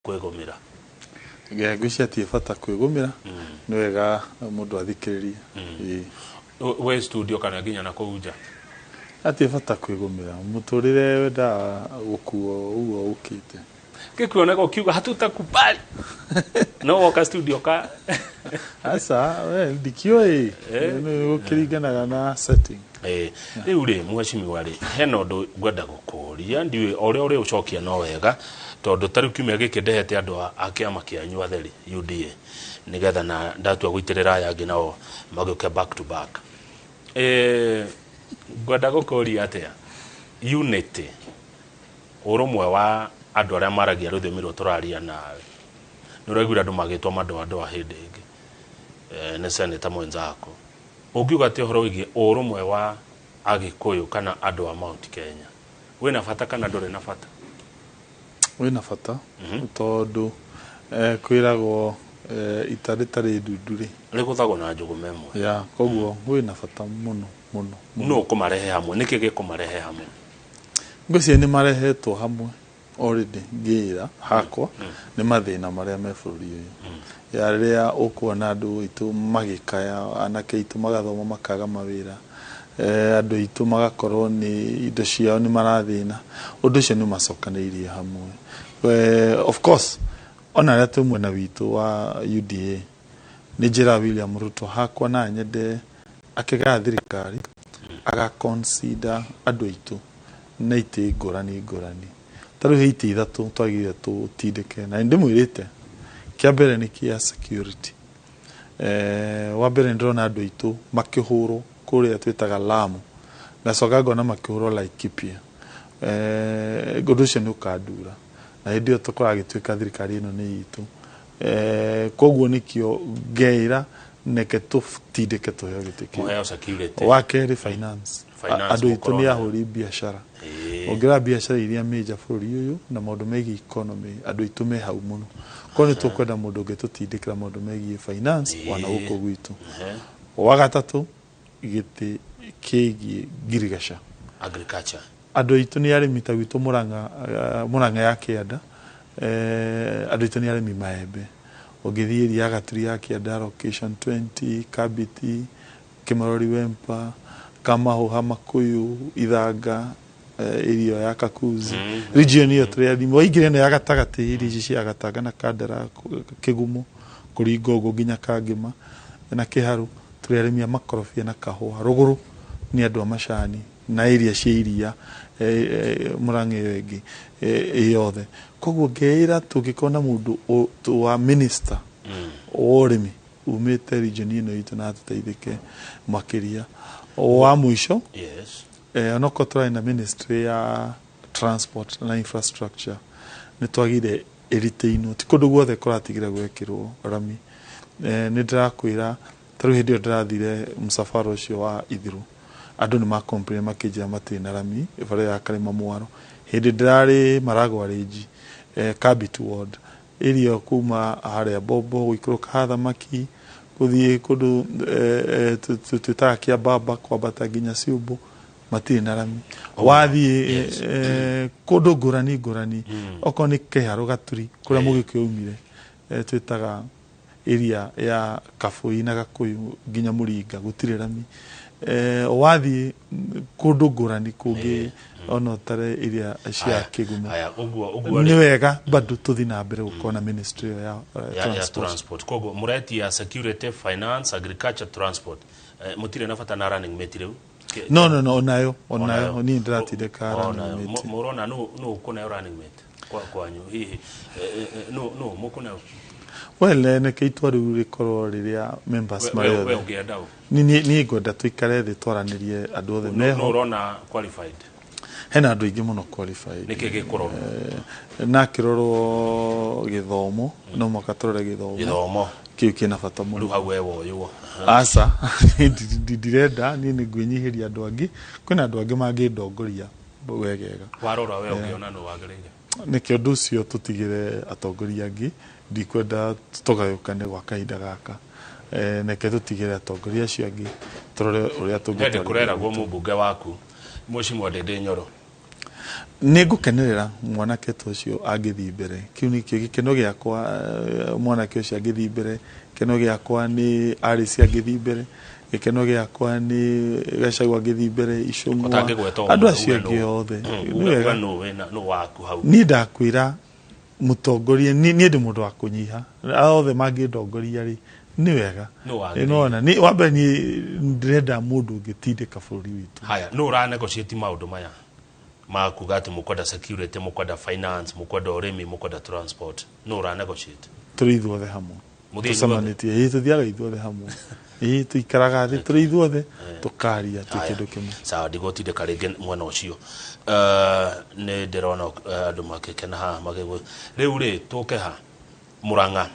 kwigumira ngwĩciria ti bata kwĩgũmĩra nĩ wega mũndũ athikĩrĩrie we studio kana nginya na kũunja ati bata kwĩgũmĩra mũtũrĩre wenda gũkuo ũguo ũkĩte gĩkuoneka ũkiuga hatutakubali no woka studio ka asa we ndikĩoĩ ũkĩringanaga na setting rĩu rĩ mheshimiwa rĩ hena ũndũ ngwenda gũkũria ndiũĩ ũrĩa ũrĩ ũcokia no wega tondũ tarĩu kiumia gĩkĩ ndehete andũ a kĩama kĩanyu atheri UDA nigetha na ndatua gũitĩrĩra aya angĩ nao magĩũke back to back ngwenda gũkũria atĩa unity ũrũmwe wa andũ arĩa maragia rũthiomi rũrũ tũraria nawe nĩ ũraiguire andũ magĩtwo madoadoa hĩndĩ ĩngĩ nĩ seneta mwenzako ũngiuga atĩ ũhoro wĩgiĩ ũrũmwe wa Agĩkũyũ kana andũ a Mount Kenya wĩna bata kana ndũrĩ na bata wĩna bata tondũ kwĩragwo itarĩ ndundu rĩ rĩgũthagwo na njũgũ memwe ya koguo wĩna bata mũno no kũmarehe hamwe nĩkĩ gĩkũmarehe hamwe ngwĩciria nĩ marehetwo hamwe already ngĩra hakwa nĩ mathĩna marĩa me bũrũri ũyũ ya rĩrĩa ũkuona andũ aitũ magĩkaya anake aitũ magathoma makaga mawĩra andũ aitũ magakorwo nĩ indo ciao nĩ marathĩna ũndũ ũcio nĩ macokanĩirie hamwe of course ona rĩa tũ mwena witũ wa UDA nĩ njĩra William Ruto hakwa na nyende akĩgaya thirikari agaconsider andũ aitũ na itĩ ngũrani tarĩu he itĩ ithatũ twagĩrĩire tũtindĩke na ndĩmwĩrĩte kĩa mbere nĩ kĩa security wa mbere ndĩrona andũ aitũ makĩhũrwo kũrĩa twĩtaga Lamu ngacoka ngona makĩhũrwo Laikipia ũndũ ũcio nĩ ũkandura na hĩndĩ ĩyo tũkoragĩtuĩka thirikari ĩno nĩ itũ koguo nĩkĩo ngeĩra neke tũtindĩke tũheo gĩtĩ kĩu wa kerĩ finance andũ aitũ nĩ ahũri biacara ongerera biacara iria major bũrũri ũyũ na maũndũ megiĩ economy andũ aitũ me hau mũno koguo nĩ tũkwenda mũndũ ũngĩ tũtindĩkĩra maũndũ megiĩ finance wana gũkũ gwitũ wa gatatũ gĩtĩ kĩgiĩ ngirigaca agriculture andũ aitũ nĩ arĩmi ta gwitũ Mũrang'a ya Kĩanda andũ aitũ nĩ arĩmi maembe ũngĩthiĩ ĩria ya Gaturi ya Kĩanda location 20 Kabiti Kĩmarori Wempa Kamahũha Makũyũ Ithanga area ya Kakuzi region iyo tũrĩa waingĩre no ya gatagatĩ iria cia Gatanga na Kandara Kĩgumo kũringa ũguo nginya Kangĩma na Kĩharu tũrĩa arĩmi a makorobia na kahũa rũgũrũ nĩ andũ a macani na area cia iria Mũrang'a ĩyo ĩngĩ yothe koguo ngeĩra tũngĩkorwo na mũndũ wa minister wa ũrĩmi umĩte region ĩno itũ na tũteithĩke makĩria wa mũico onoko tũrarĩ na ministry ya transport na infrastructure nĩ twagire ĩritĩinwo ti kũndũ guothe kũratigire gwekĩrwo rami nĩ ndĩrakwĩra tarĩu hĩndĩ ĩyo ndĩrathire msafara ũcio wa Ithiru andũ nĩ macomplain makĩnjĩra matirĩ na rami bara ya Karĩma Mwaro hĩndĩ ndĩrarĩ Maragwa Range Kabit ward area kuma harĩa Bobo gũikũrũka Thamaki gũthiĩ kũndũ twĩtaga Kĩambamba kwambata nginya Ciũmbu matirĩ na rami wathiĩ kũndũ ngũrani okorwo nĩ Kĩharũ Gaturi kũrĩa Mũgĩkũyũ umire twĩtaga area ya Kabũi na Gakũyũ nginya Mũringa gũtirĩ rami wathiĩ kũndũ ngũrani kũngĩ ona tare area cia Kĩgumo nĩ wega bado tũthi na mbere gũkorwo na ministry ya transport koguo mũretia security finance agriculture transport mũtirĩ na bata na running mate rĩu no onayo ni ndiratindĩka running mate mũrona no ũkũneo running mate kwanyu hihi no mũkũneo neke itua rĩu rĩkorwo rĩrĩa members marĩ othe niĩ ngwenda tũikare thĩ twaranĩrie andũ othe meho ũrona qualified hena andũ aingĩ mũno qualified nĩkĩ gĩkorwo na kĩrorwo gĩthomo no mũhaka tũrore gĩthomo kĩu kĩna bata mũno rĩu hau woywo aca ndirenda niĩ nĩ ngwĩnyihĩria andũ angĩ kwĩna andũ angĩ mangĩndongoria wegega warora we ũngĩona no wagĩrĩire nĩkĩo ũndũ ũcio tũtigĩre atongoria angĩ ndikwenda tũgayũkane gwa kahinda gaka neke tũtigĩre atongoria acio angĩ tũrore ũrĩa tũngĩtwarithia kũreragwo mũmbunge waku Mheshimiwa Ndindi Nyoro Nigukenerera mwanake tocio agithi mbere kiu nikio gikeno giakwa mwanake ucio agithi mbere gikeno giakwa ni Alice agithi mbere gikeno giakwa ni Gachagua agithi mbere Icung'wa andu acio angi othe no waku hau ni ndakwira mutongoria ni ndi mundu wa kunyiha othe mangindongoria ri ni wega nona ni wambe ni ndirenda mundu ngitindika bururi witu haya no uranegotiate maundu maya makuga ati mukwenda security mukwenda finance mukwenda urimi mukwenda transport no uranegotiate turi ithuothe hamwe tusamanitie tuthiaga ithuothe hamwe tuikaraga thi turi ithuothe tukaria tukindu kimwe sawa ndigotindika ringi mwena ucio ni ndirona andu makikena ha magego riu ri tuke ha Murang'a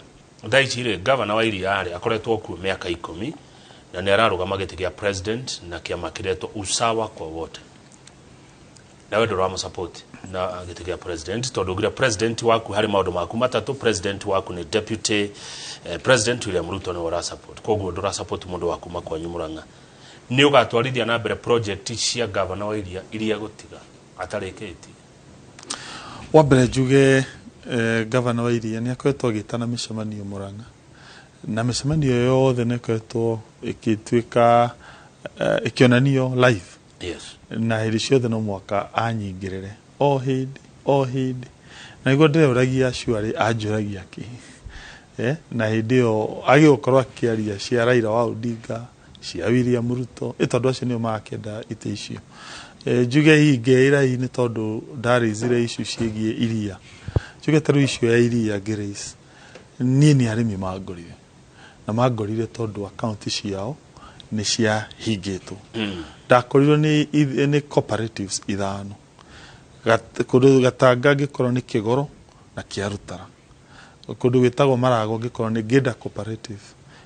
ndaici ri governor wa iria ari akoretwo ku miaka 10 na ni ararugama giti gia president na kiama kiretwo usawa kwa wote na wedo ramo support na giti gia president tondu gira president waku hari maundu maku matatu president waku ni deputy president William Ruto ni wara support koguo ndura support mundu waku makwanyu Murang'a ni ugatwarithia na mbere project cia governor wa iria gutiga atariketi wa mbere njuge governor wa iria ni akoretwo agitana micemanio Murang'a na micemanio yothe ni akoretwo ikitwika ikionanio live yes na hiri ciothe no mwaka anyingirire o hindi na igwo ndireragia ciari anjuragia ki na hindi yo agiokorwo akiaria cia Raila wa Odinga cia William Ruto itondu acio nio makenda ite icio njuge hingeira ni tondu ndarizire icio ciegie iria njuge taru icio ya iria Grace ni arimi magorire na magorire tondu account ciao ni cia hingitwo ndakorirwo ni cooperatives ithano kundu Gatanga gikorwo ni Kigoro na Kiarutara kundu gitagwo Marago gikorwo ni Geda cooperative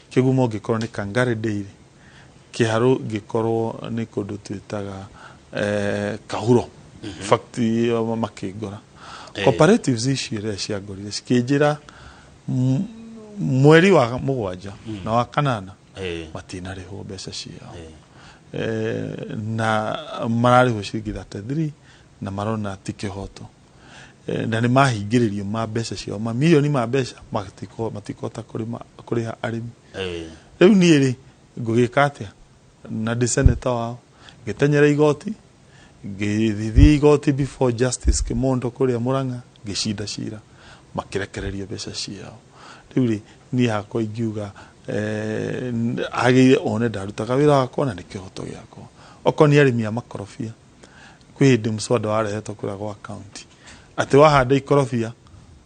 Kigumo gikorwo ni Kangare Dairy Kiharu gikorwo ni kundu twitaga Kahuro factory makigora cooperatives icio ria ciagorire cikinjira mweri wa 7 na wa 8 matinarihwo mbeca ciao na mararihwo ciringi 33 na marona tikihoto na ni mahingiririo ma mbeca ciao mamilioni ma mbeca matikota kuriha arimi riu ni ri ngugika atia na ndi senator wao ngitenyera igoti ngithi igoti before justice Kimondo kuria Murang'a ngishinda cira makirekererio mbeca ciao riu ri ni hakwa ingiuga agire one ndarutaga wira wakwa na nikihoto giakwa okoni arimi a makorofia kwindi mswada warehetwo kura kwa account ati wahanda ikorofia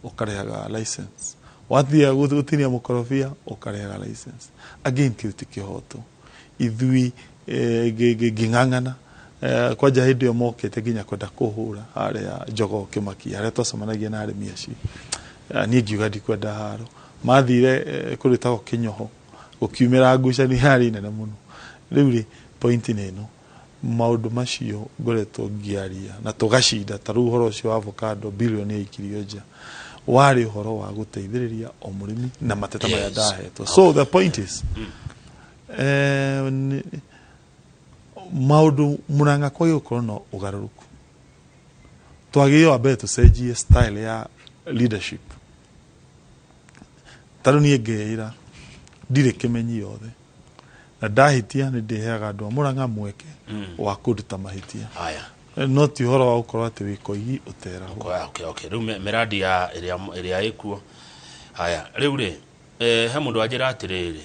ukarehaga license wathia gutinia mukorofia ukarehaga license again kiuti kihoto ithui gingangana kwa jahidi yo mokete ginya kwenda kuhura aria Jogo Kimaki aria twacemanagia na arimi acio ni ngiuga ndikwenda haro mathire kuritago Kinyoho gukiumira ngucani hari nene muno riu ri point neno maundu macio ngoretwo ngiaria na tugashinda taru horo cio wa avocado bilioni ikirio nja wari horo wa guteithiriria o murimi na mateta maya ndahetwo so the point is maundu Murang'a kwa gukorwo no ugaruruku twagio abe tucenjie style ya leadership taru ni ngeira ndire kimenyi yothe na ndahitia ni ndiheaga andu Murang'a mweke wa kuruta mahitia haya no ti horo wa ukorwo ati wikoigi utera okay riu miradi ya iria ikuo haya riu ri he mundu ajira atiriri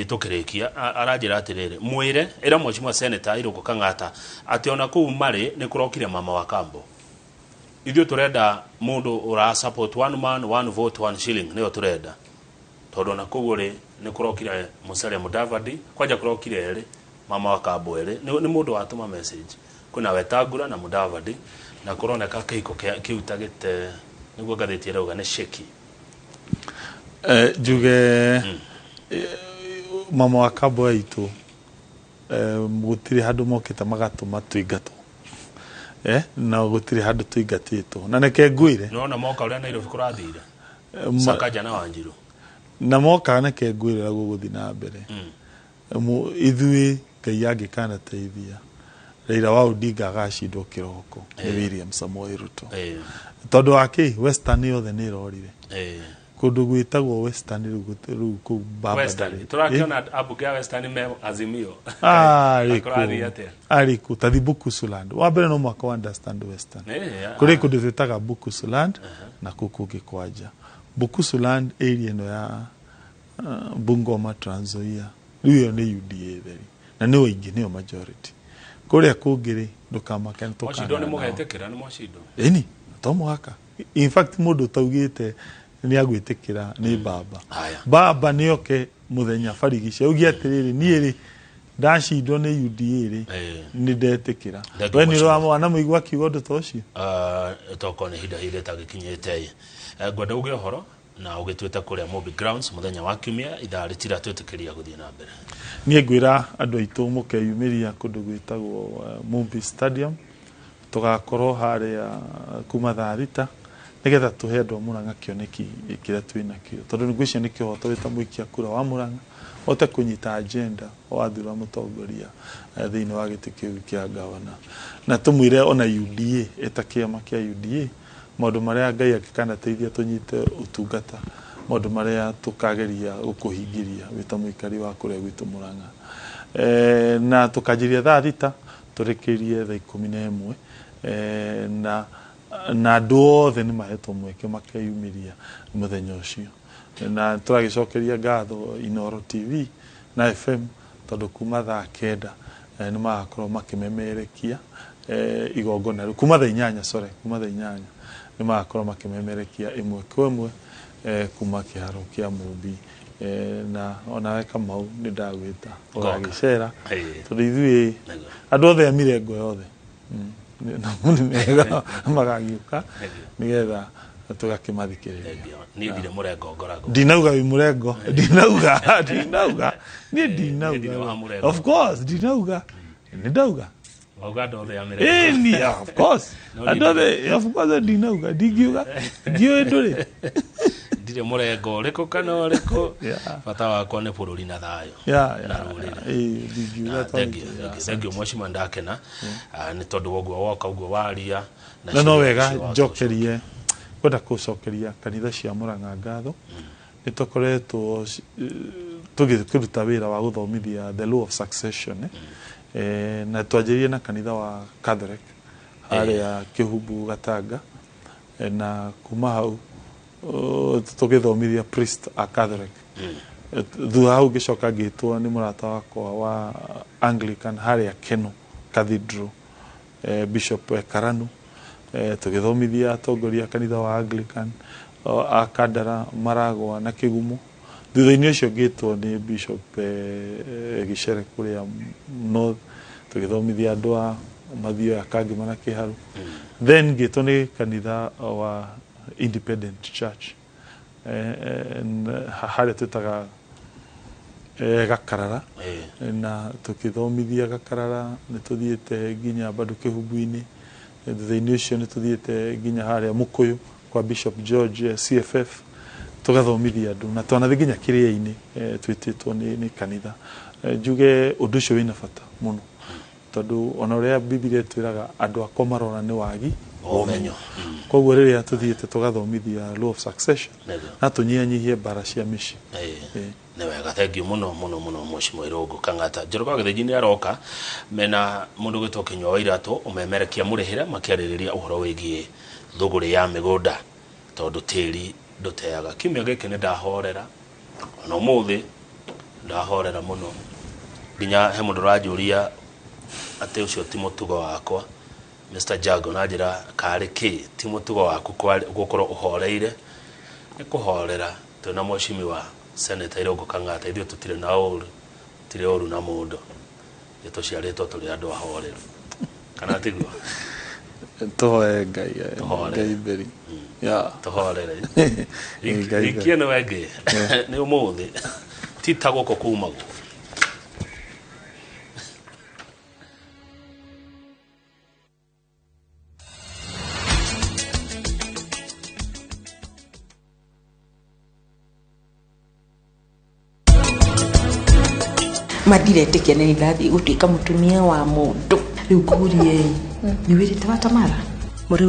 tukirikia arajira atiriri mwire ira mheshimiwa senator Irungu Kang'ata ati ona ku mari ni kurokire mama wa kambo ithio turenda mundu ura support one man one vote one shilling niyo turenda tondu na kuguri ni kurokire Musalia Mudavadi kwaja kurokire eri mama wa kambo eri ni mundu watuma message kuna Wetangula na Mudavadi na kuroneka kiko kiutagite niguo gatheti rauga ni sheki juge mama wa kambo aitu gutiri handu mokita magatuma tuingato na gutiri handu tuingatitwo na neke nguire nona moka uria Nairobi kurathire Sakaja na Wanjiru na moka neke nguire guguthi na mbere ithui Ngai angikana teithia Raila wa Odinga agacindwo kiroko ni William Samoei Ruto tondu wake Western yothe ni rorire kundu gwitagwo Western riu ku Babandari turakiona abuge Western me Azimio ariku tathi Bukusuland wa mbere no mwaka understand Western kuri kundu twitaga Bukusuland na kukungi kwaja Bukusuland area no ya Bungoma Trans Nzoia riu ni UDA theri na ni wingi ni majority kuria kungiri ndukamaka ntukana Mwashindo ni mugetekera ni Mwashindo eni to mwaka in fact mundu taugite ni agwitikira ni baba ni oke muthenya barigice ugi atiriri ni ri ndashindwo ni UDA ri ni ndetikira we ni ro amwana muigwa kiugo ndu tocio toko ni hida tagikinyete gwenda uge horo na ugitweta kuria Mobi Grounds muthenya wa Kiumia ithaa ritira twetikiria guthie na mbere ni ngwira andu aitu mukeyumiria kundu gwitagwo Mobi Stadium tugakorwo haria kuma tharita nigetha tuhe andu Murang'a kioneki ikira twina kio tondu ngwicia ni kihoto wita muikia kura wa Murang'a ote kunyita agenda wathura mutongoria thiini wa gitikiu kia gavana na tumwire ona UDA etakiama kia UDA maundu maria Ngai akikana teithia tunyite utungata maundu maria tukageria gukuhingiria wita muikari wa kuria gwitu Murang'a na tukajiria tharita turekerie thaa 11 na andu othe ni mahetwo mweke makeyumiria muthenya ucio na turagicokeria ngatho Inoro TV na FM tondu kuma thaa 9 ni magakorwo makimemerekia igongona kuma thaa 8 ni magakorwo makimemerekia imwe kwa imwe kuma kiharo kia Mobi na ona weka mau ni ndagwita uragicera tondu ithui andu othe amirengo yothe na muni mega magagiuka nigetha tugakimathikiriria ni ndire murengo ngorago dinauga wi murengo dinauga ni dinauga of course dinauga ni ndauga ogado the amirengo ni of course adothe of course dinauga digiuga dio nduri ndire murengo riko kana riko bata wako ne bururi na thayo na rurire digiuga thank mwashima ndakena ni tondu woguo woka uguo waria na no wega njokerie kwenda kucokeria kanitha cia Murang'a ngatho ni tukoretwo tugikiruta wira wa guthomithia the law of succession na twajirie na kanitha wa Catholic aria Kihubu Gatanga na kuma hau tugithomithia priest a Catholic thutha hau gicoka ngitwo ni murata wakwa wa Anglican haria Keno Cathedral Bishop Karanu tugithomithia atongoria kanitha wa Anglican akandara Maragwa na Kigumo thutha-ini ucio ngitwo ni Bishop Gichere kuria North tugithomithia andu a mathio ya Kangima na Kiharu then ngitwo ni kanitha wa Independent Church haria twitaga Gakarara na tukithomithia Gakarara ni tuthiete nginya bado Kihubu-ini thutha-ini ucio ni tuthiete nginya haria Mukuyu kwa Bishop George CFF tugathomithia andu na twana nginya Kiria-ini twititwo ni kanitha njuge undu ucio wina bata muno tondu ona uria Biblia twiraga andu akwa marona ni wagi omenyo koguo riria tuthiete tugathomithia law of succession na tunyihanyihie bara cia mici ne wega thank you muno Mwashimwa Irungu Kang'ata Njoroge Githiji aroka mena mundu gwitwo Kinyua wa Iratu umemerekia murihira makiaririria uhoro wigie thuguri ya migunda tondu tiri nduteaga Kiumia giki ni ndahorera ona umuthi ndahorera muno nginya he mundu rajuria ate ucio ti mutugo wakwa Mr. Jago najira kari ki ti mutugo waku gukorwo uhoreire ni kuhorera tuna Mwashimiwa Senator Irungu Kang'ata ithio tutire na uru tire uru na mundu yeto ciaritwo turi andu ahoreru kana tiguo tohoe Ngai beri ya tohorere ikiene wege ni umuthi titago ko kumago madirete kene ndathi gutuika mutumia wa mundu riu kurie ni wirite wa Tamara muri